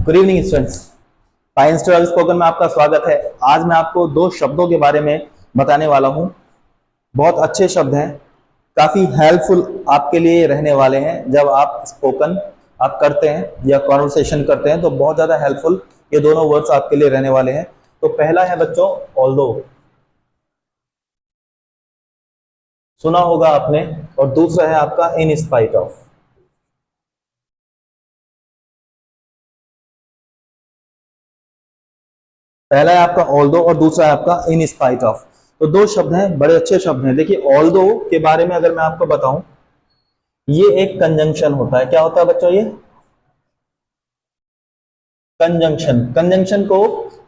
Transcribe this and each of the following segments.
Good evening students. Science to spoken में आपका स्वागत है। आज मैं आपको दो शब्दों के बारे में बताने वाला हूं। बहुत अच्छे शब्द हैं, काफी हेल्पफुल आपके लिए रहने वाले हैं। जब आप स्पोकन आप करते हैं या कॉन्वर्सेशन करते हैं तो बहुत ज्यादा हेल्पफुल ये दोनों वर्ड्स आपके लिए रहने वाले हैं। तो पहला है बच्चों ऑल्दो, सुना होगा आपने, और दूसरा है आपका इन स्पाइट ऑफ। पहला है आपका ऑल्दो और दूसरा है आपका इन स्पाइट ऑफ। तो दो शब्द हैं, बड़े अच्छे शब्द हैं। देखिए ऑल्दो के बारे में अगर मैं आपको बताऊं, ये एक कंजंक्शन होता है। क्या होता है बच्चों? ये कंजंक्शन। कंजंक्शन को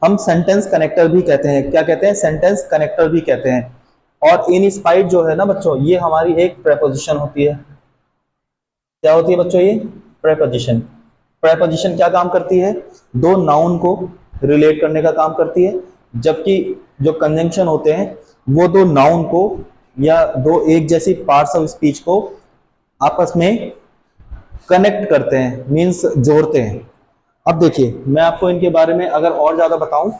हम सेंटेंस कनेक्टर भी कहते हैं। क्या कहते हैं? सेंटेंस कनेक्टर भी कहते हैं। और इन स्पाइट जो है ना बच्चों, ये हमारी एक प्रेपोजिशन होती है। क्या होती है बच्चों? ये प्रेपोजिशन। प्रेपोजिशन क्या काम करती है? दो नाउन को रिलेट करने का काम करती है, जबकि जो कंजंक्शन होते हैं वो दो नाउन को या दो एक जैसी पार्ट्स ऑफ स्पीच को आपस में कनेक्ट करते हैं, मींस जोड़ते हैं। अब देखिए मैं आपको इनके बारे में अगर और ज्यादा बताऊं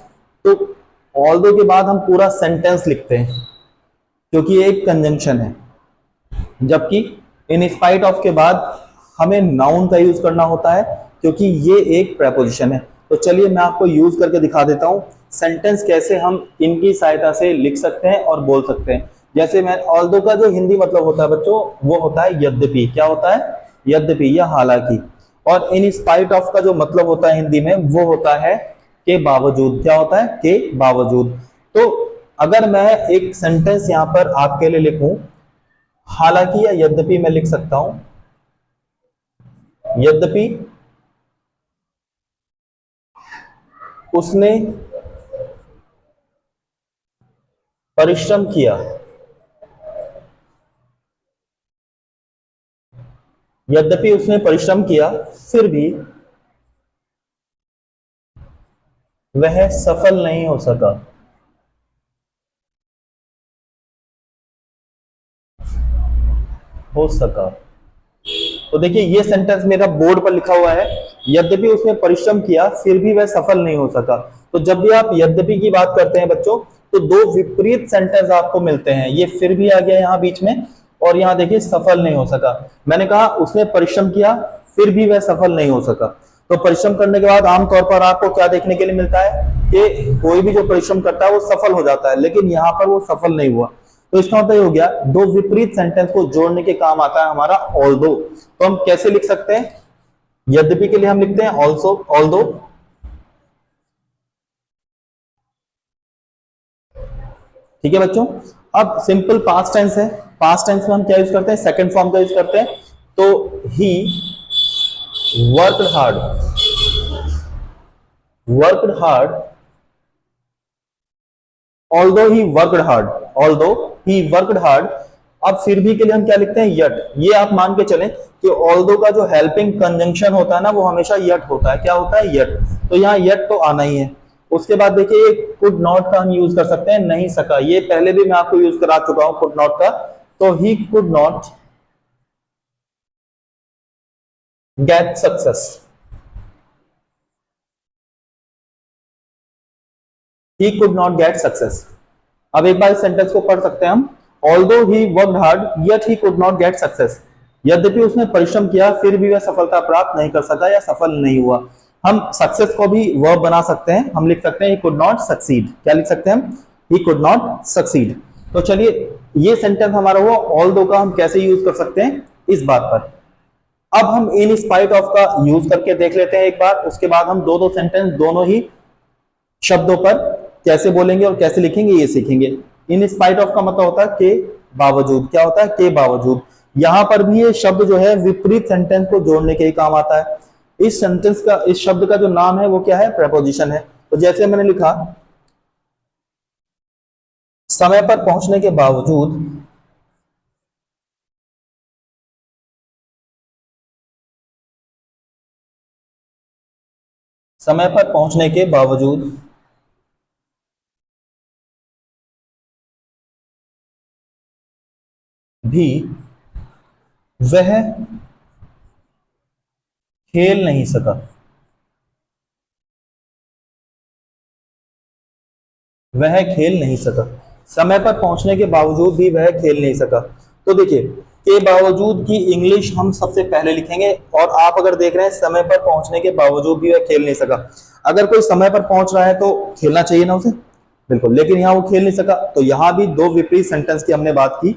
तो ऑल्दो के बाद हम पूरा सेंटेंस लिखते हैं क्योंकि ये एक कंजंक्शन है, जबकि इन स्पाइट ऑफ के बाद हमें नाउन का यूज करना होता है क्योंकि ये एक प्रेपोजिशन है। तो चलिए मैं आपको यूज करके दिखा देता हूं सेंटेंस कैसे हम इनकी सहायता से लिख सकते हैं और बोल सकते हैं। जैसे मैं ऑल्दो का जो हिंदी मतलब होता है बच्चों, वो होता है यद्यपि। क्या होता है? यद्यपि या हालांकि। और इन स्पाइट ऑफ का जो मतलब होता है हिंदी में, वो होता है के बावजूद। क्या होता है? के बावजूद। तो अगर मैं एक सेंटेंस यहां पर आपके लिए लिखूं, हालांकि या यद्यपि, मैं लिख सकता हूं यद्यपि उसने परिश्रम किया, यद्यपि उसने परिश्रम किया फिर भी वह सफल नहीं हो सका। हो सका। तो देखिए ये सेंटेंस मेरा बोर्ड पर लिखा हुआ है, यद्यपि उसने परिश्रम किया फिर भी वह सफल नहीं हो सका। तो जब भी आप यद्यपि की बात करते हैं बच्चों, तो दो विपरीत सेंटेंस आपको मिलते हैं। ये फिर भी आ गया यहां बीच में, और यहां देखिए सफल नहीं हो सका। मैंने कहा उसने परिश्रम किया फिर भी वह सफल नहीं हो सका। तो परिश्रम करने के बाद आमतौर पर आपको क्या देखने के लिए मिलता है कि कोई भी जो परिश्रम करता है वो सफल हो जाता है, लेकिन यहां पर वो सफल नहीं हुआ। तो इसका मतलब ये हो गया, दो विपरीत सेंटेंस को जोड़ने के काम आता है हमारा ऑल्दो। तो हम कैसे लिख सकते हैं? यद्यपि के लिए हम लिखते हैं ऑल्सो, ऑल्दो। ठीक है बच्चों। अब सिंपल पास्ट टेंस है। पास्ट टेंस में हम क्या यूज करते हैं? सेकंड फॉर्म का यूज करते हैं। तो he worked hard, worked hard, although he worked hard, although he worked hard. अब फिर भी के लिए हम क्या लिखते हैं? यट। ये आप मान के चलें कि ऑल्दो का जो हेल्पिंग कंजंक्शन होता है ना, वो हमेशा यट होता है। क्या होता है? यट। तो यहाँ यट तो आना ही है। उसके बाद देखिए कुड नॉट का हम यूज कर सकते हैं, नहीं सका। ये पहले भी मैं आपको यूज करा चुका हूं कुड नॉट का। तो ही could not get success, he could not get success. अब एक बार इस सेंटेंस को पढ़ सकते हैं हम। Although he worked hard yet he could not get success. यद्यपि उसने परिश्रम किया फिर भी वह सफलता प्राप्त नहीं कर सका या सफल नहीं हुआ। हम सक्सेस को भी वर्ब बना सकते हैं। हम लिख सकते हैं ही कुड नॉट सक्सीड। क्या लिख सकते हैं हम? ही कुड नॉट सक्सीड। तो चलिए ये सेंटेंस हमारा हुआ ऑल्दो का। हम कैसे यूज कर सकते हैं इस बात पर। अब हम इन स्पाइट ऑफ का यूज करके देख लेते हैं एक बार। उसके बाद हम दो दो सेंटेंस दोनों ही शब्दों पर कैसे बोलेंगे और कैसे लिखेंगे ये सीखेंगे। इन स्पाइट ऑफ का मतलब होता है के बावजूद। क्या होता है? के बावजूद। यहां पर भी ये शब्द जो है विपरीत सेंटेंस को जोड़ने के ही काम आता है। इस सेंटेंस का, इस शब्द का जो नाम है वो क्या है? प्रेपोजिशन है। तो जैसे मैंने लिखा, समय पर पहुंचने के बावजूद समय पर पहुंचने के बावजूद भी वह खेल नहीं सका। वह खेल नहीं सका। समय पर पहुंचने के बावजूद भी वह खेल नहीं सका। तो देखिए, के बावजूद की इंग्लिश हम सबसे पहले लिखेंगे, और आप अगर देख रहे हैं समय पर पहुंचने के बावजूद भी वह खेल नहीं सका, अगर कोई समय पर पहुंच रहा है तो खेलना चाहिए ना उसे, बिल्कुल, लेकिन यहां वो खेल नहीं सका, तो यहां भी दो विपरीत सेंटेंस की हमने बात की।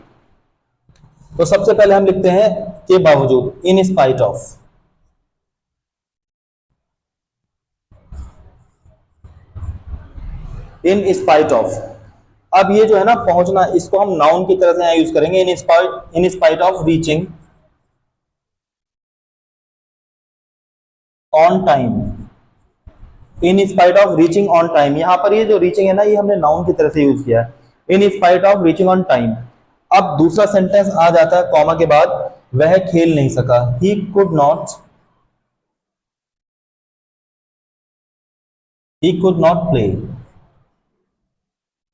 तो सबसे पहले हम लिखते हैं के बावजूद, in spite of. In spite of. अब ये जो है ना पहुंचना, इसको हम नाउन की तरह से यहां यूज करेंगे, इन spite of reaching on time. In spite of reaching on time, यहां पर ये जो रीचिंग है ना, ये हमने नाउन की तरह से यूज किया है, इन spite of reaching on time. अब दूसरा सेंटेंस आ जाता है कॉमा के बाद, वह खेल नहीं सका, ही कुड नॉट प्ले।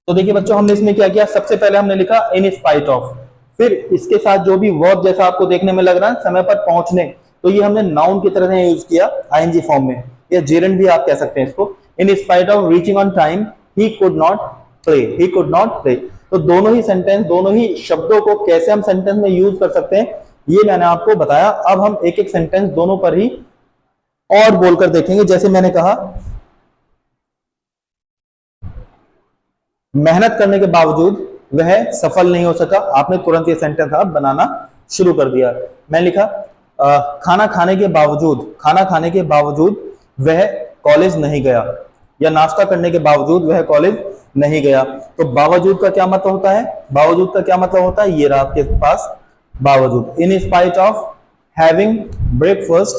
तो देखिए बच्चों, हमने इसमें क्या किया, सबसे पहले हमने लिखा इन स्पाइट ऑफ, फिर इसके साथ जो भी वर्ब जैसा आपको देखने में लग रहा है समय पर पहुंचने, तो ये हमने नाउन की तरह से यूज किया आईएनजी फॉर्म में, या जेरंड भी आप कह सकते हैं इसको। इन spite of reaching on time he could not play, he could not play. तो दोनों ही सेंटेंस, दोनों ही शब्दों को कैसे हम सेंटेंस में यूज कर सकते हैं, ये मैंने आपको बताया। अब हम एक एक सेंटेंस दोनों पर ही और बोलकर देखेंगे। जैसे मैंने कहा, मेहनत करने के बावजूद वह सफल नहीं हो सका, आपने तुरंत ये सेंटेंस आप बनाना शुरू कर दिया। मैं लिखा खाना खाने के बावजूद, खाना खाने के बावजूद वह कॉलेज नहीं गया, या नाश्ता करने के बावजूद वह कॉलेज नहीं गया। तो बावजूद का क्या मतलब होता है, बावजूद का क्या मतलब होता है, ये रहा आपके पास बावजूद। In spite of having breakfast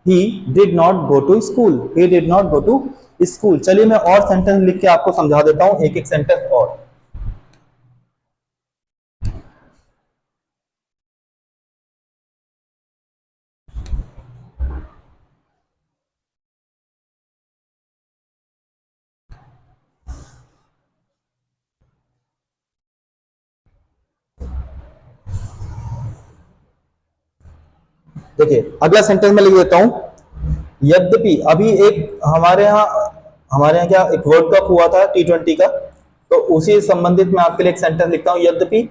he did not go to school, he did not go to school. चलिए मैं और सेंटेंस लिख के आपको समझा देता हूं, एक एक सेंटेंस और। देखिए अगला सेंटेंस में लिख देता हूं, यद्यपि, अभी एक हमारे यहाँ क्या एक वर्ल्ड कप हुआ था T20 का, तो उसी संबंधित मैं आपके लिए एक सेंटेंस लिखता हूं, यद्यपि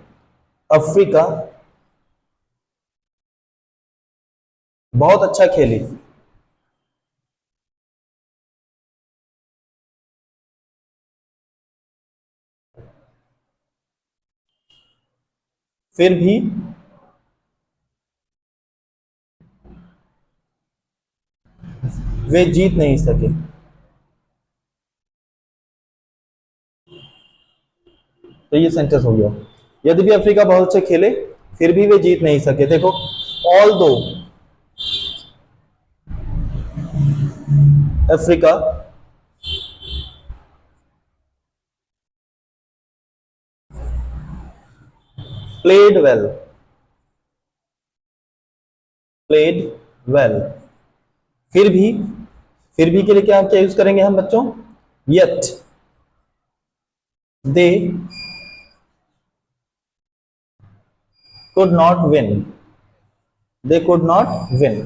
अफ्रीका बहुत अच्छा खेली, फिर भी वे जीत नहीं सके। तो ये सेंटेंस हो गया, यद्यपि अफ्रीका बहुत अच्छे खेले फिर भी वे जीत नहीं सके। देखो, ऑल दो Africa played well, played well, फिर भी, फिर भी के लिए क्या क्या यूज करेंगे हम बच्चों, yet they could not win, they could not win।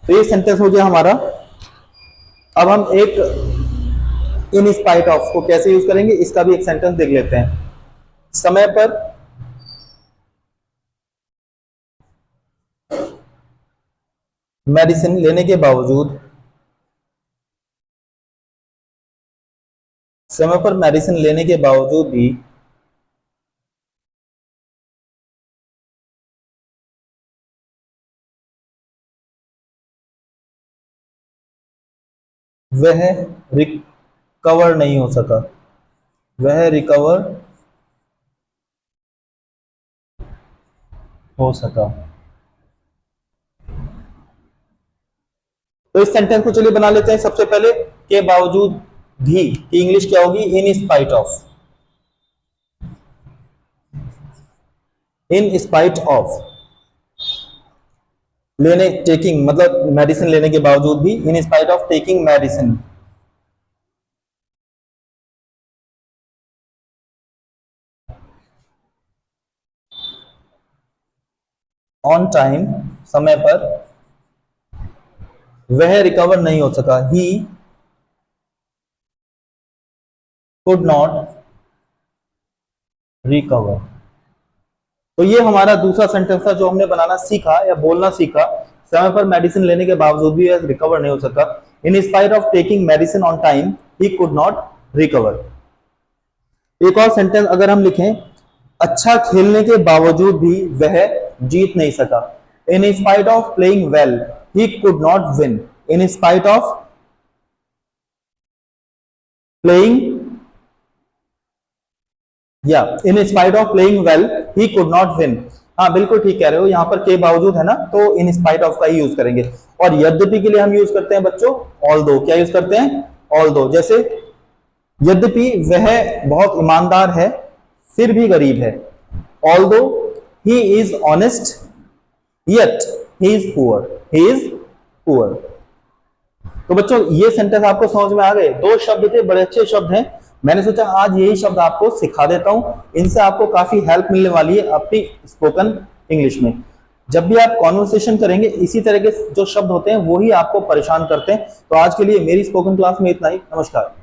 तो ये सेंटेंस हो गया हमारा। अब हम एक इन स्पाइट ऑफ को कैसे यूज करेंगे, इसका भी एक सेंटेंस देख लेते हैं। समय पर मेडिसिन लेने के बावजूद, समय पर मेडिसिन लेने के बावजूद भी वह रिकवर नहीं हो सका, वह रिकवर हो सका। तो इस सेंटेंस को चलिए बना लेते हैं। सबसे पहले के बावजूद भी की इंग्लिश क्या होगी, इन spite of, in spite of. लेने, टेकिंग मतलब मेडिसिन लेने के बावजूद भी, इन spite of taking medicine. On time, समय पर, वह रिकवर नहीं हो सका, ही कुड नॉट रिकवर। तो ये हमारा दूसरा सेंटेंस था जो हमने बनाना सीखा या बोलना सीखा। समय पर मेडिसिन लेने के बावजूद भी रिकवर नहीं हो सका। In spite of taking medicine on time he could not recover. एक और सेंटेंस अगर हम लिखें, अच्छा खेलने के बावजूद भी वह जीत नहीं सका। In spite of playing well he could not win. In spite of playing या in spite of playing well he could not win. हाँ बिल्कुल ठीक कह रहे हो, यहां पर के बावजूद है ना, तो इन स्पाइट ऑफ का ही यूज करेंगे। और यद्यपि के लिए हम यूज करते हैं बच्चों ऑल्दो। क्या यूज करते हैं? ऑल्दो। जैसे यद्यपि वह बहुत ईमानदार है फिर भी गरीब है। Although he is honest yet he is poor। he is poor। तो बच्चों ये सेंटेंस आपको समझ में आ गए? दो शब्द थे, बड़े अच्छे शब्द हैं। मैंने सोचा आज यही शब्द आपको सिखा देता हूं, इनसे आपको काफी हेल्प मिलने वाली है अपनी स्पोकन इंग्लिश में। जब भी आप कॉन्वर्सेशन करेंगे इसी तरह के जो शब्द होते हैं वो ही आपको परेशान करते हैं। तो आज के लिए मेरी स्पोकन क्लास में इतना ही। नमस्कार।